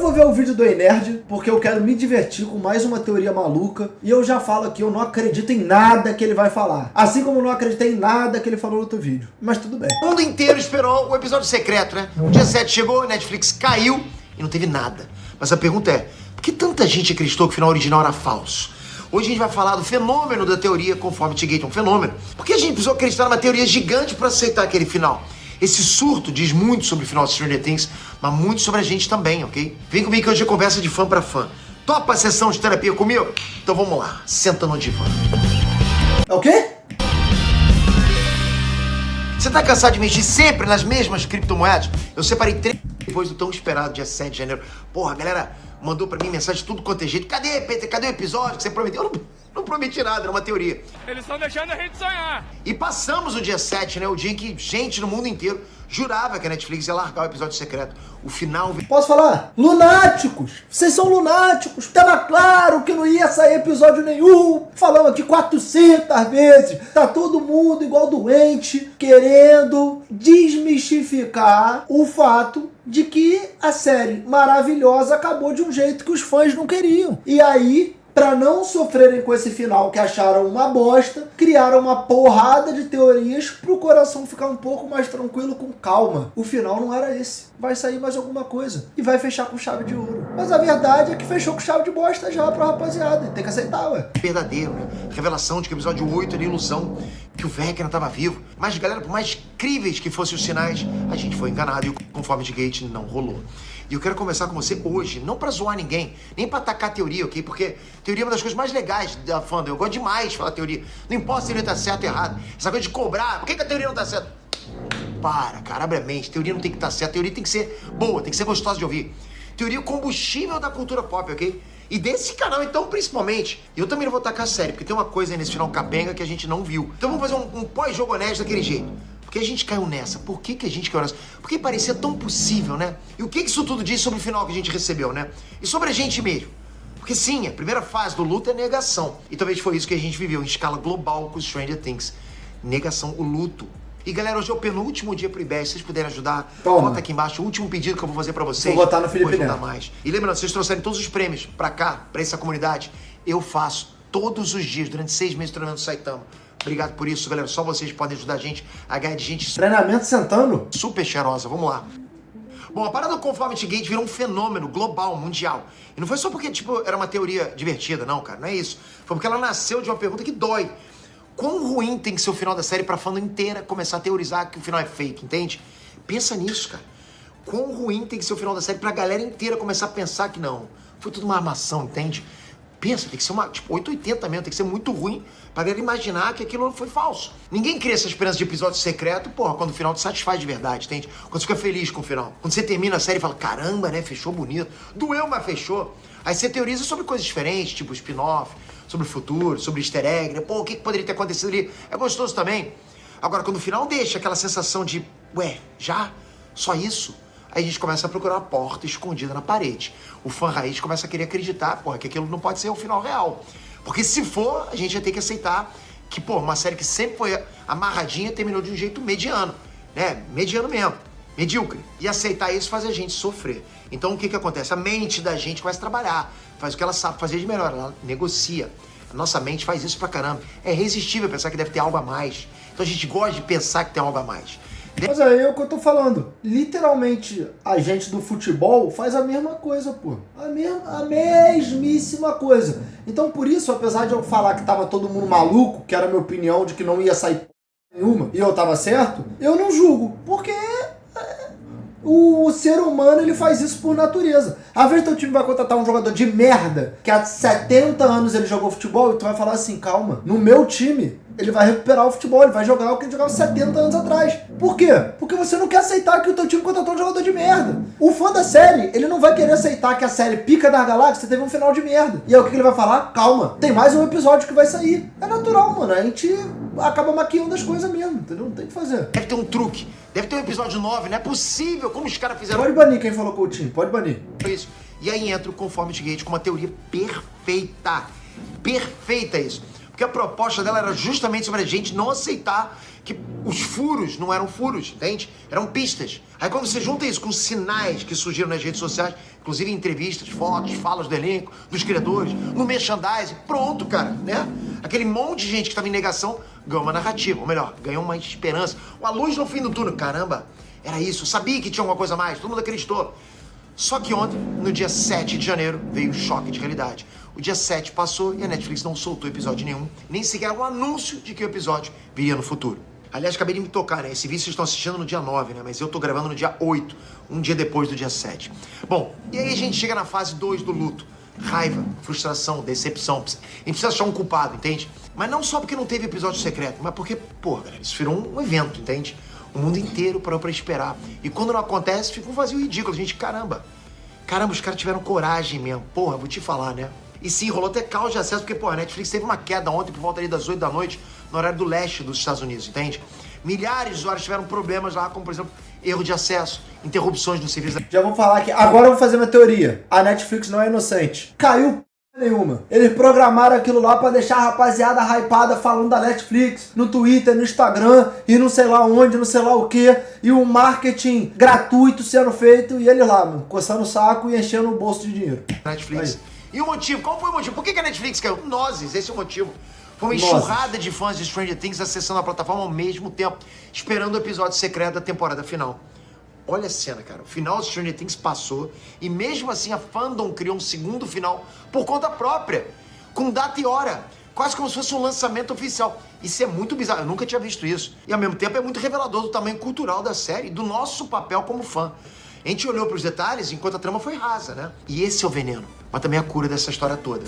vou ver o vídeo do Ei Nerd, porque eu quero me divertir com mais uma teoria maluca. E eu já falo aqui, eu não acredito em nada que ele vai falar. Assim como eu não acreditei em nada que ele falou no outro vídeo. Mas tudo bem. O mundo inteiro esperou o episódio secreto, né? O dia 7 chegou, Netflix caiu e não teve nada. Mas a pergunta é, por que tanta gente acreditou que o final original era falso? Hoje a gente vai falar do fenômeno da teoria Conformity-Gate, um fenômeno. Por que a gente precisou acreditar numa teoria gigante para aceitar aquele final? Esse surto diz muito sobre o final de Stranger Things, mas muito sobre a gente também, ok? Vem comigo que hoje é conversa de fã pra fã. Topa a sessão de terapia comigo? Então vamos lá, senta no divã. É o quê? Você tá cansado de mexer sempre nas mesmas criptomoedas? Eu separei 3 depois do tão esperado dia 7 de janeiro. Porra, a galera mandou pra mim mensagem de tudo quanto é jeito. Cadê, Peter? Cadê o episódio que você prometeu? Eu não prometi nada, era uma teoria. Eles estão deixando a gente sonhar. E passamos o dia 7, né? O dia em que gente no mundo inteiro jurava que a Netflix ia largar o episódio secreto. O final... Posso falar? Lunáticos! Vocês são lunáticos! Tava claro que não ia sair episódio nenhum! Falamos aqui 400 vezes! Tá todo mundo igual doente, querendo desmistificar o fato de que a série maravilhosa acabou de um jeito que os fãs não queriam. E aí... Pra não sofrerem com esse final que acharam uma bosta, criaram uma porrada de teorias pro coração ficar um pouco mais tranquilo, com calma. O final não era esse. Vai sair mais alguma coisa. E vai fechar com chave de ouro. Mas a verdade é que fechou com chave de bosta já pra rapaziada. Tem que aceitar, ué. Verdadeiro, né? Revelação de que o episódio 8 era ilusão, que o Vecna tava vivo. Mas, galera, por mais críveis que fossem os sinais, a gente foi enganado e o Conformity-Gate não rolou. E eu quero conversar com você hoje, não pra zoar ninguém, nem pra atacar teoria, ok? Porque teoria é uma das coisas mais legais da fandom. Eu gosto demais de falar teoria. Não importa se a teoria tá certa ou errada. Essa coisa de cobrar, por que a teoria não tá certa? Para, cara, abre a mente. Teoria não tem que estar certa. Teoria tem que ser boa, tem que ser gostosa de ouvir. Teoria é o combustível da cultura pop, ok? E desse canal, então, principalmente. Eu também não vou tacar a série, porque tem uma coisa aí nesse final capenga que a gente não viu. Então vamos fazer um pós-jogo honesto daquele jeito. Por que a gente caiu nessa? Por que a gente caiu nessa? Porque parecia tão possível, né? E o que isso tudo diz sobre o final que a gente recebeu, né? E sobre a gente mesmo. Porque sim, a primeira fase do luto é negação. E talvez foi isso que a gente viveu em escala global com Stranger Things. Negação, o luto. E galera, hoje é o penúltimo dia pro IBEST. Se vocês puderem ajudar, bota aqui embaixo o último pedido que eu vou fazer pra vocês. Vou botar no Felipe Neto. Mais. E lembrando, se vocês trouxerem todos os prêmios pra cá, pra essa comunidade, eu faço todos os dias, durante 6 meses, treinamento do Saitama. Obrigado por isso, galera. Só vocês podem ajudar a gente a ganhar de gente Treinamento sentando? super cheirosa. Vamos lá. Bom, a parada do Conformity-Gate virou um fenômeno global, mundial. E não foi só porque, tipo, era uma teoria divertida, não, cara. Não é isso. Foi porque ela nasceu de uma pergunta que dói. Quão ruim tem que ser o final da série pra fã inteira começar a teorizar que o final é fake, entende? Pensa nisso, cara. Quão ruim tem que ser o final da série pra galera inteira começar a pensar que não. Foi tudo uma armação, entende? Pensa, tem que ser uma, tipo, 880 mesmo, tem que ser muito ruim pra galera imaginar que aquilo foi falso. Ninguém cria essa esperança de episódio secreto, porra, quando o final te satisfaz de verdade, entende? Quando você fica feliz com o final. Quando você termina a série e fala, caramba, né, fechou bonito. Doeu, mas fechou. Aí você teoriza sobre coisas diferentes, tipo spin-off, sobre o futuro, sobre easter egg, né? Pô, o que poderia ter acontecido ali? É gostoso também. Agora, quando o final deixa aquela sensação de, ué, já? Só isso? Aí a gente começa a procurar uma porta escondida na parede. O fã raiz começa a querer acreditar, porra, que aquilo não pode ser o final real. Porque se for, a gente vai ter que aceitar que, pô, uma série que sempre foi amarradinha terminou de um jeito mediano, né? Mediano mesmo, medíocre. E aceitar isso faz a gente sofrer. Então o que acontece? A mente da gente começa a trabalhar, faz o que ela sabe fazer de melhor, ela negocia. A nossa mente faz isso pra caramba. É irresistível pensar que deve ter algo a mais. Então a gente gosta de pensar que tem algo a mais. Mas aí é o que eu tô falando. Literalmente, a gente do futebol faz a mesma coisa, pô. A mesmíssima coisa. Então, por isso, apesar de eu falar que tava todo mundo maluco, que era a minha opinião de que não ia sair nenhuma, e eu tava certo, eu não julgo. Porque o ser humano, ele faz isso por natureza. Às vezes teu time vai contratar um jogador de merda, que há 70 anos ele jogou futebol, e tu vai falar assim, calma, no meu time, ele vai recuperar o futebol, ele vai jogar o que ele jogava 70 anos atrás. Por quê? Porque você não quer aceitar que o teu time contratou um jogador de merda. O fã da série, ele não vai querer aceitar que a série Pica das Galáxias teve um final de merda. E aí o que ele vai falar? Calma, tem mais um episódio que vai sair. É natural, mano, a gente acaba maquiando as coisas mesmo, entendeu? Não tem o que fazer. Deve ter um truque, deve ter um episódio 9, não é possível, como os caras fizeram... Pode banir quem falou Coutinho, pode banir. Isso. E aí entra o Conformity-Gate com uma teoria perfeita. Perfeita isso. Porque a proposta dela era justamente sobre a gente não aceitar que os furos não eram furos, entende? Eram pistas. Aí quando você junta isso com sinais que surgiram nas redes sociais, inclusive em entrevistas, fotos, falas do elenco, dos criadores, no merchandising, pronto, cara, né? Aquele monte de gente que estava em negação ganhou uma narrativa, ou melhor, ganhou uma esperança. Uma luz no fim do túnel, caramba, era isso, eu sabia que tinha alguma coisa a mais, todo mundo acreditou. Só que ontem, no dia 7 de janeiro, veio o choque de realidade. O dia 7 passou e a Netflix não soltou episódio nenhum, nem sequer um anúncio de que o episódio viria no futuro. Aliás, acabei de me tocar, né? Esse vídeo vocês estão assistindo no dia 9, né? Mas eu tô gravando no dia 8, um dia depois do dia 7. Bom, e aí a gente chega na fase 2 do luto. Raiva, frustração, decepção. A gente precisa achar um culpado, entende? Mas não só porque não teve episódio secreto, mas porque, pô, galera, isso virou um evento, entende? O mundo inteiro parou pra esperar. E quando não acontece, fica um vazio ridículo. A gente, caramba, os caras tiveram coragem mesmo. Porra, vou te falar, né? E sim, rolou até caos de acesso, porque, pô, a Netflix teve uma queda ontem por volta ali das 8 da noite, no horário do leste dos Estados Unidos, entende? Milhares de usuários tiveram problemas lá, como, por exemplo, erro de acesso, interrupções no serviço. Já vou falar aqui. Agora eu vou fazer uma teoria. A Netflix não é inocente. Caiu nenhuma. Eles programaram aquilo lá pra deixar a rapaziada hypada falando da Netflix no Twitter, no Instagram e não sei lá onde, não sei lá o que. E o marketing gratuito sendo feito e ele lá, mano, coçando o saco e enchendo o bolso de dinheiro. Netflix. Aí. E o motivo? Qual foi o motivo? Por que a Netflix caiu? Nozes, esse é o motivo. Foi uma enxurrada de fãs de Stranger Things acessando a plataforma ao mesmo tempo, esperando o episódio secreto da temporada final. Olha a cena, cara. O final de Stranger Things passou e mesmo assim a fandom criou um segundo final por conta própria, com data e hora. Quase como se fosse um lançamento oficial. Isso é muito bizarro, eu nunca tinha visto isso. E ao mesmo tempo é muito revelador do tamanho cultural da série, do nosso papel como fã. A gente olhou pros detalhes enquanto a trama foi rasa, né? E esse é o veneno, mas também a cura dessa história toda.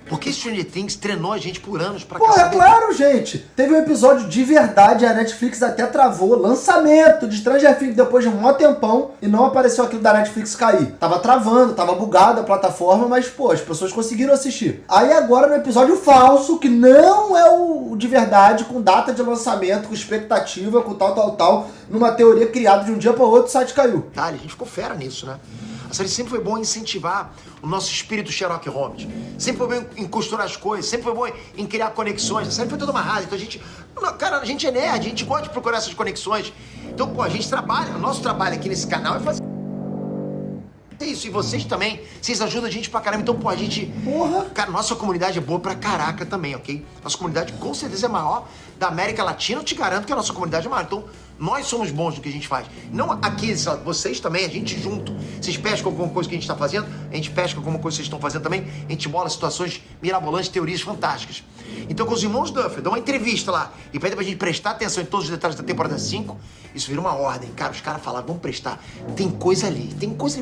Porque Stranger Things treinou a gente por anos pra Porra, caçar... claro, gente. Teve um episódio de verdade, a Netflix até travou lançamento de Stranger Things depois de um maior tempão e não apareceu aquilo da Netflix cair. Tava travando, tava bugada a plataforma, mas, pô, as pessoas conseguiram assistir. Aí agora no episódio falso, que não é o de verdade, com data de lançamento, com expectativa, com tal, numa teoria criada de um dia para outro, o site caiu. A gente ficou fera nisso, né? A série sempre foi bom em incentivar o nosso espírito Sherlock Holmes. Sempre foi bom em costurar as coisas, sempre foi bom em criar conexões. A série foi toda amarrada, então a gente... Cara, a gente é nerd, a gente gosta de procurar essas conexões. Então, pô, a gente trabalha, o nosso trabalho aqui nesse canal é fazer isso. E vocês também, vocês ajudam a gente pra caramba. Então, pô, a gente... Porra! Cara, nossa comunidade é boa pra caraca também, ok? Nossa comunidade com certeza é maior da América Latina. Eu te garanto que a nossa comunidade é maior. Então, nós somos bons no que a gente faz. Não aqui, vocês também, a gente junto. Vocês pescam alguma coisa que a gente tá fazendo, a gente pesca alguma coisa que vocês estão fazendo também. A gente bola situações mirabolantes, teorias fantásticas. Então, com os irmãos Duffer, dão uma entrevista lá e pede pra gente prestar atenção em todos os detalhes da temporada 5. Isso vira uma ordem. Cara, os caras falaram, vamos prestar. Tem coisa ali.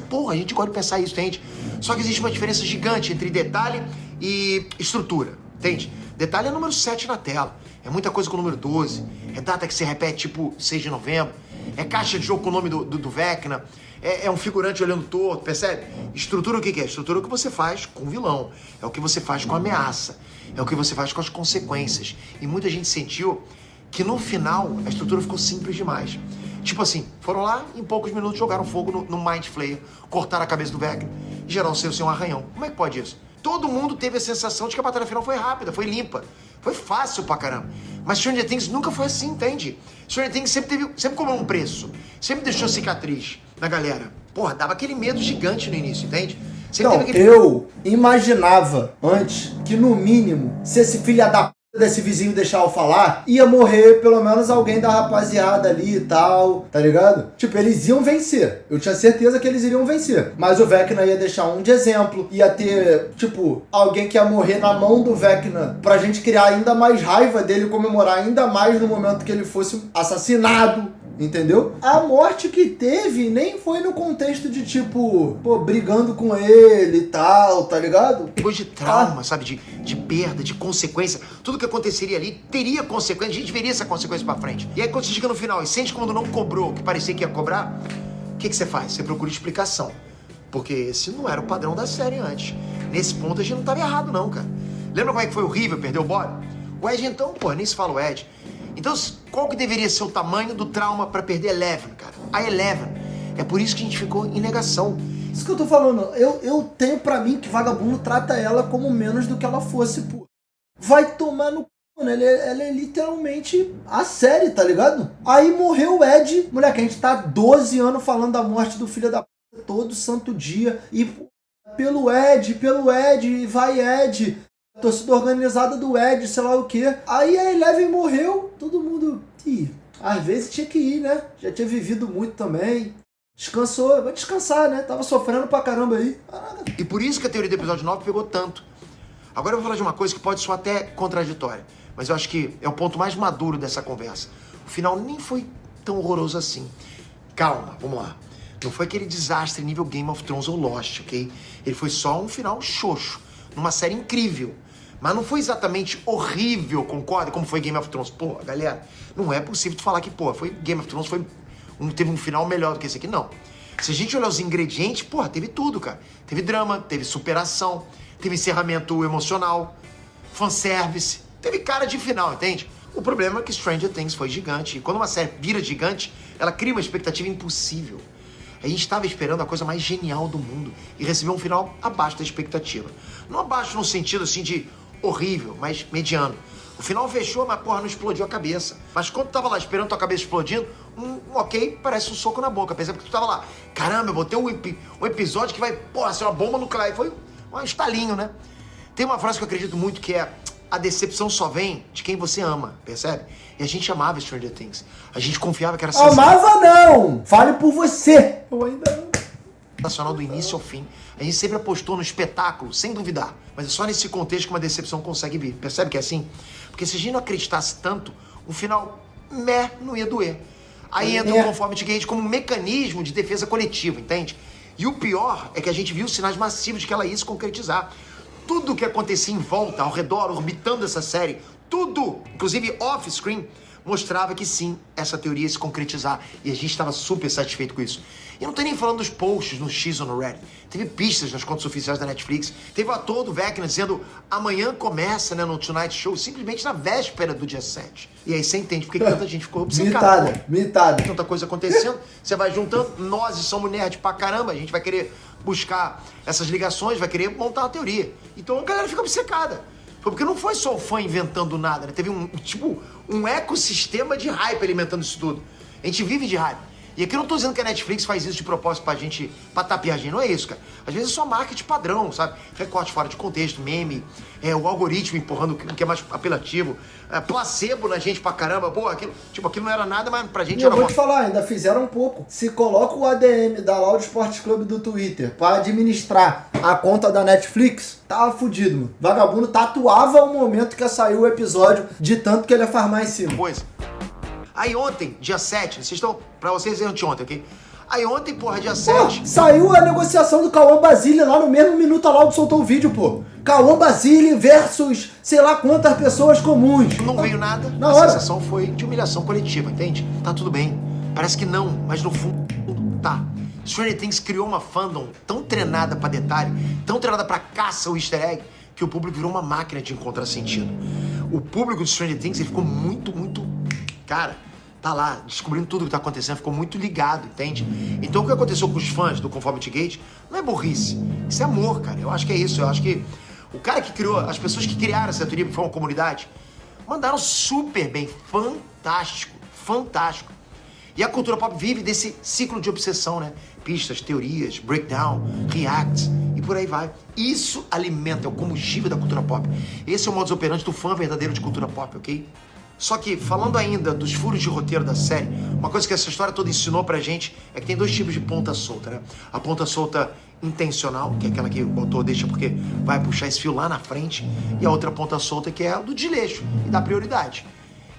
Porra, a gente gosta de pensar isso, entende? Só que existe uma diferença gigante entre detalhe e estrutura, entende? Detalhe é número 7 na tela. É muita coisa com o número 12. É data que se repete, tipo 6 de novembro. É caixa de jogo com o nome do Vecna. É um figurante olhando torto, percebe? Estrutura o que é? Estrutura é o que você faz com o vilão. É o que você faz com a ameaça. É o que você faz com as consequências. E muita gente sentiu que no final a estrutura ficou simples demais. Tipo assim, foram lá em poucos minutos jogaram fogo no Mind Flayer, cortaram a cabeça do Vecna e geraram um arranhão. Como é que pode isso? Todo mundo teve a sensação de que a batalha final foi rápida, foi limpa. Foi fácil pra caramba. Mas Stranger Things nunca foi assim, entende? Stranger Things sempre cobrou um preço. Sempre deixou cicatriz na galera. Porra, dava aquele medo gigante no início, entende? Sempre Então, eu imaginava antes que no mínimo, se esse filho da p... desse vizinho deixar eu falar, ia morrer pelo menos alguém da rapaziada ali e tal, tá ligado? Tipo, eles iam vencer. Eu tinha certeza que eles iriam vencer. Mas o Vecna ia deixar um de exemplo. Ia ter, tipo, alguém que ia morrer na mão do Vecna pra gente criar ainda mais raiva dele, comemorar ainda mais no momento que ele fosse assassinado. Entendeu? A morte que teve nem foi no contexto de, tipo, pô, brigando com ele e tal, tá ligado? Depois de trauma, sabe? De perda, de consequência. Tudo que aconteceria ali teria consequência. A gente veria essa consequência pra frente. E aí, quando você chega no final e sente quando não cobrou o que parecia que ia cobrar, o que você faz? Você procura explicação. Porque esse não era o padrão da série antes. Nesse ponto, a gente não tava errado, não, cara. Lembra como é que foi horrível perder o Bob? O Ed, então, pô, nem se fala o Ed. Então, qual que deveria ser o tamanho do trauma pra perder Eleven, cara? A Eleven. É por isso que a gente ficou em negação. Isso que eu tô falando. Eu tenho pra mim que Vagabundo trata ela como menos do que ela fosse, pô. Vai tomar no c... Ela é literalmente a série, tá ligado? Aí morreu o Ed. Moleque, a gente tá 12 anos falando da morte do filho da p... todo santo dia. E pelo Ed, e vai Ed. Torcida organizada do Ed, sei lá o que. Aí a Eleven morreu, todo mundo... Ih, às vezes tinha que ir, né? Já tinha vivido muito também. Descansou, vai descansar, né? Tava sofrendo pra caramba aí. E por isso que a teoria do episódio 9 pegou tanto. Agora eu vou falar de uma coisa que pode soar até contraditória, mas eu acho que é o ponto mais maduro dessa conversa. O final nem foi tão horroroso assim. Calma, vamos lá. Não foi aquele desastre nível Game of Thrones ou Lost, ok? Ele foi só um final xoxo, numa série incrível. Mas não foi exatamente horrível, concorda? Como foi Game of Thrones. Pô, galera, não é possível tu falar que, pô, foi Game of Thrones teve um final melhor do que esse aqui, não. Se a gente olhar os ingredientes, porra, teve tudo, cara. Teve drama, teve superação, teve encerramento emocional, fanservice, teve cara de final, entende? O problema é que Stranger Things foi gigante. E quando uma série vira gigante, ela cria uma expectativa impossível. A gente estava esperando a coisa mais genial do mundo e recebeu um final abaixo da expectativa. Não abaixo no sentido, assim, de horrível, mas mediano. O final fechou, mas, porra, não explodiu a cabeça. Mas quando tu tava lá esperando tua cabeça explodindo, um ok parece um soco na boca. Pensa que tu tava lá, caramba, eu botei um episódio que vai, porra, ser uma bomba nuclear. E foi um estalinho, né? Tem uma frase que eu acredito muito que é: a decepção só vem de quem você ama, percebe? E a gente amava Stranger Things. A gente confiava que era Amava não! Fale por você! Eu ainda não. Sensacional do início ao fim. A gente sempre apostou no espetáculo, sem duvidar. Mas é só nesse contexto que uma decepção consegue vir. Percebe que é assim? Porque se a gente não acreditasse tanto, o final, não ia doer. Aí entra o Conformity Gate como um mecanismo de defesa coletiva, entende? E o pior é que a gente viu sinais massivos de que ela ia se concretizar. Tudo que acontecia em volta, ao redor, orbitando essa série, tudo, inclusive off-screen, mostrava que sim, essa teoria ia se concretizar. E a gente estava super satisfeito com isso. E eu não tô nem falando dos posts no X ou no Reddit. Teve pistas nas contas oficiais da Netflix. Teve o ator do Vecna dizendo: amanhã começa, né, no Tonight Show, simplesmente na véspera do dia 7. E aí você entende porque tanta gente ficou obcecada. Mitada. Tanta coisa acontecendo. Você vai juntando. Nós somos nerd pra caramba. A gente vai querer buscar essas ligações, vai querer montar uma teoria. Então a galera fica obcecada. Foi porque não foi só o fã inventando nada, né? Teve um ecossistema de hype alimentando isso tudo. A gente vive de hype. E aqui eu não tô dizendo que a Netflix faz isso de propósito pra tapear a gente. Não é isso, cara. Às vezes é só marketing padrão, sabe? Recorte fora de contexto, meme, o algoritmo empurrando o que é mais apelativo, placebo na gente pra caramba. Pô, aquilo não era nada, mas pra gente era... Eu vou te falar, ainda fizeram um pouco. Se coloca o ADM da Loud Sports Club do Twitter pra administrar a conta da Netflix, tava fudido, mano. Vagabundo tatuava o momento que saiu o episódio de tanto que ele ia farmar em cima. Pois. Aí ontem, dia 7, pra vocês anteontem, ok? Aí ontem, porra, dia 7... Saiu a negociação do Cauã Basile lá no mesmo minuto, a Loud soltou o vídeo, pô. Cauã Basile versus sei lá quantas pessoas comuns. Não veio nada, na hora. Sensação foi de humilhação coletiva, entende? Tá tudo bem. Parece que não, mas no fundo tá. Stranger Things criou uma fandom tão treinada pra detalhe, tão treinada pra caça ao easter egg, que o público virou uma máquina de encontrar sentido. O público de Stranger Things, ele ficou muito... Cara, tá lá, descobrindo tudo que tá acontecendo, ficou muito ligado, entende? Então o que aconteceu com os fãs do Conformity Gate não é burrice, isso é amor, cara. Eu acho que é isso, eu acho que o cara que criou, as pessoas que criaram essa teoria, que foi uma comunidade, mandaram super bem, fantástico. E a cultura pop vive desse ciclo de obsessão, né? Pistas, teorias, breakdown, reacts e por aí vai. Isso alimenta, é o combustível da cultura pop. Esse é o modus operandi do fã verdadeiro de cultura pop, ok? Só que, falando ainda dos furos de roteiro da série, uma coisa que essa história toda ensinou pra gente é que tem dois tipos de ponta solta, né? A ponta solta intencional, que é aquela que o autor deixa porque vai puxar esse fio lá na frente, e a outra ponta solta que é a do desleixo e da prioridade.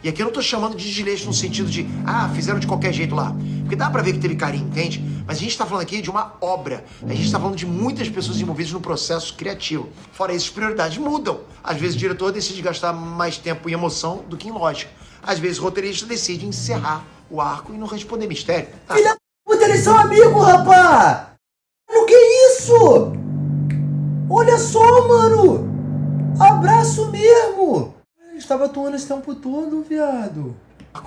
E aqui eu não tô chamando de desleixo no sentido de, fizeram de qualquer jeito lá. Porque dá pra ver que teve carinho, entende? Mas a gente tá falando aqui de uma obra. A gente tá falando de muitas pessoas envolvidas no processo criativo. Fora isso, as prioridades mudam. Às vezes o diretor decide gastar mais tempo em emoção do que em lógica. Às vezes o roteirista decide encerrar o arco e não responder mistério. Filha da puta, eles são amigos, rapaz! O que é isso? Olha só, mano! Abraço mesmo! Estava atuando esse tempo todo, viado.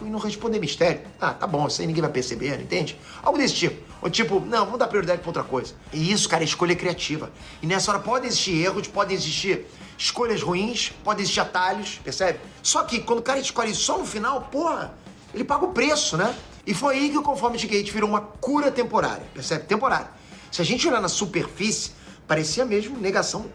e não responder mistério. Ah, tá bom, isso aí ninguém vai perceber, entende? Algo desse tipo. Ou tipo, não, vamos dar prioridade pra outra coisa. E isso, cara, é escolha criativa. E nessa hora podem existir erros, podem existir escolhas ruins, podem existir atalhos, percebe? Só que quando o cara escolhe isso só no final, porra, ele paga o preço, né? E foi aí que o Conformity Gate virou uma cura temporária, percebe? Temporária. Se a gente olhar na superfície, parecia mesmo negação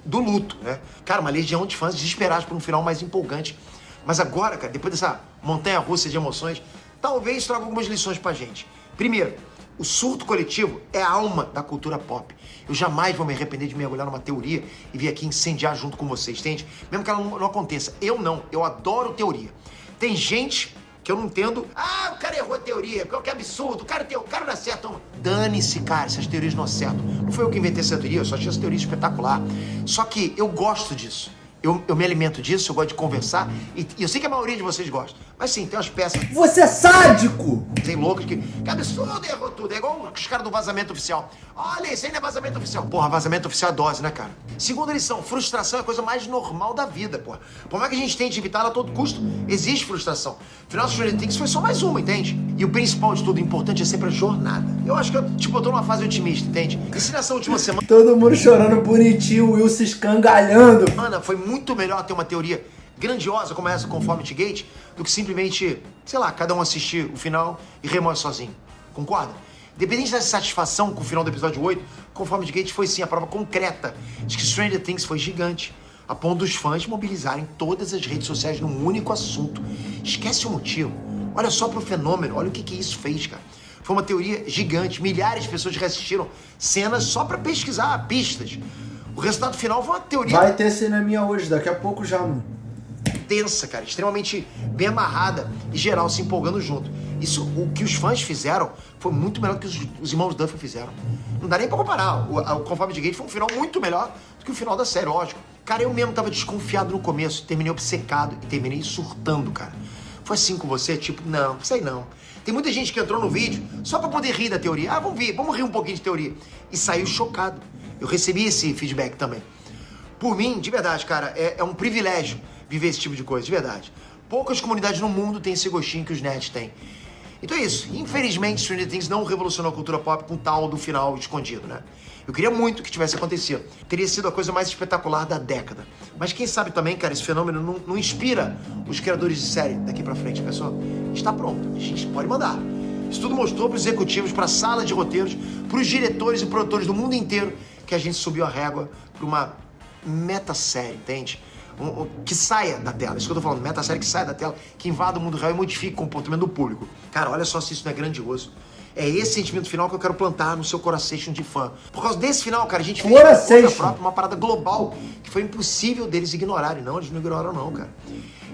do luto, né? Cara, uma legião de fãs desesperados por um final mais empolgante. Mas agora, cara, depois dessa montanha-russa de emoções, talvez traga algumas lições pra gente. Primeiro, o surto coletivo é a alma da cultura pop. Eu jamais vou me arrepender de mergulhar numa teoria e vir aqui incendiar junto com vocês, entende? Mesmo que ela não aconteça. Eu adoro teoria. Tem gente que eu não entendo. Ah, o cara errou a teoria, que absurdo, o cara não acerta. Dane-se, cara, essas teorias não acertam. Não foi eu que inventei essa teoria, eu só tinha essa teoria espetacular. Só que eu gosto disso. Eu me alimento disso, eu gosto de conversar. E eu sei que a maioria de vocês gosta. Mas sim, tem umas peças... Você é sádico! Tem loucos que absurdo, errou tudo. É igual os caras do vazamento oficial. Olha, isso aí não é vazamento oficial. Porra, vazamento oficial é dose, né, cara? Segunda lição, frustração é a coisa mais normal da vida, porra. Por mais que a gente tente evitar ela a todo custo, existe frustração. Afinal, Stranger Things foi só mais uma, entende? E o principal de tudo, importante, é sempre a jornada. Eu acho que eu tô numa fase otimista, entende? E se nessa última semana... Todo mundo chorando bonitinho, o Will se escangalhando. Ana, foi muito melhor ter uma teoria grandiosa como essa, Conformity Gate, do que simplesmente, sei lá, cada um assistir o final e remoer sozinho. Concorda? Independente da satisfação com o final do episódio 8, Conformity Gate foi sim a prova concreta de que Stranger Things foi gigante, a ponto dos fãs mobilizarem todas as redes sociais num único assunto. Esquece o motivo. Olha só pro fenômeno, olha o que isso fez, cara. Foi uma teoria gigante, milhares de pessoas reassistiram cenas só pra pesquisar pistas. O resultado final foi uma teoria... Vai ter cineminha hoje, daqui a pouco já, mano. Densa, cara, extremamente bem amarrada e geral se empolgando junto. Isso, o que os fãs fizeram foi muito melhor do que os irmãos Duffer fizeram. Não dá nem pra comparar. O Conformity Gate foi um final muito melhor do que o final da série, lógico. Cara, eu mesmo tava desconfiado no começo, terminei obcecado e terminei surtando, cara. Foi assim com você? Tipo, não, sei não. Tem muita gente que entrou no vídeo só pra poder rir da teoria. Ah, vamos rir um pouquinho de teoria. E saiu chocado. Eu recebi esse feedback também. Por mim, de verdade, cara, é um privilégio viver esse tipo de coisa, de verdade. Poucas comunidades no mundo têm esse gostinho que os nerds têm. Então é isso. Infelizmente, Stranger Things não revolucionou a cultura pop com tal do final escondido, né? Eu queria muito que tivesse acontecido. Teria sido a coisa mais espetacular da década. Mas quem sabe também, cara, esse fenômeno não inspira os criadores de série daqui pra frente, pessoal. Está pronto. A gente pode mandar. Isso tudo mostrou pros executivos, pra sala de roteiros, pros diretores e produtores do mundo inteiro que a gente subiu a régua pra uma meta-série, entende? Que saia da tela, isso que eu tô falando, meta-série que saia da tela, que invada o mundo real e modifique o comportamento do público. Cara, olha só se isso não é grandioso. É esse sentimento final que eu quero plantar no seu coração de fã. Por causa desse final, cara, a gente fez uma parada global que foi impossível deles ignorarem. Não, eles não ignoraram não, cara.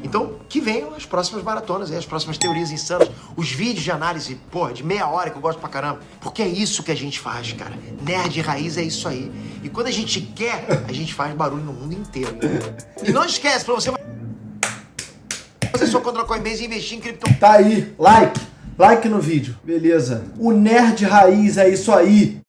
Então, que venham as próximas maratonas, as próximas teorias insanas, os vídeos de análise, porra, de meia hora que eu gosto pra caramba. Porque é isso que a gente faz, cara. Nerd raiz é isso aí. E quando a gente quer, a gente faz barulho no mundo inteiro. E não esquece, pra você fazer sua conta na Coinbase e investir em cripto. Tá aí, like no vídeo. Beleza. O nerd raiz é isso aí.